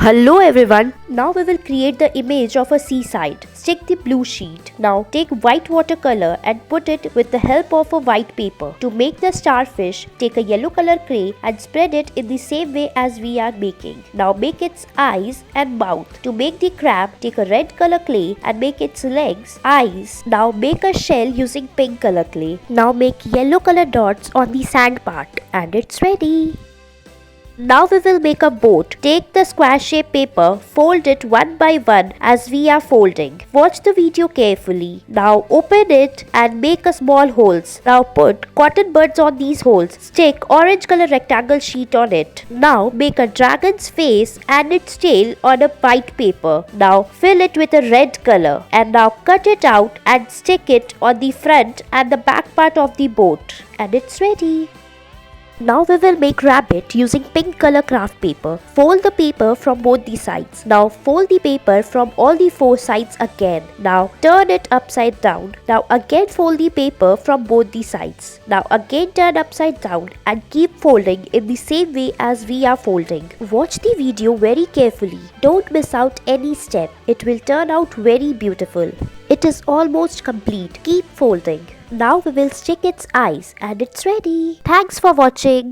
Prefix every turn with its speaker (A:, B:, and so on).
A: Hello everyone, now we will create the image of a seaside. Stick the blue sheet. Now take white watercolor and put it with the help of a white paper. To make the starfish, take a yellow color clay and spread it in the same way as we are making. Now make its eyes and mouth. To make the crab, take a red color clay and make its legs, eyes. Now make a shell using pink color clay. Now make yellow color dots on the sand part and it's ready. Now we will make a boat. Take the square shaped paper, fold it one by one as we are folding. Watch the video carefully. Now open it and make a small holes. Now put cotton buds on these holes. Stick orange color rectangle sheet on it. Now make a dragon's face and its tail on a white paper. Now fill it with a red color and now cut it out and stick it on the front and the back part of the boat. And it's ready. Now we will make rabbit using pink color craft paper. Fold the paper from both the sides. Now fold the paper from all the four sides again. Now turn it upside down. Now again fold the paper from both the sides. Now again turn upside down and keep folding in the same way as we are folding. Watch the video very carefully. Don't miss out any step. It will turn out very beautiful. It is almost complete. Keep folding. Now we will stick its eyes and it's ready. Thanks for watching.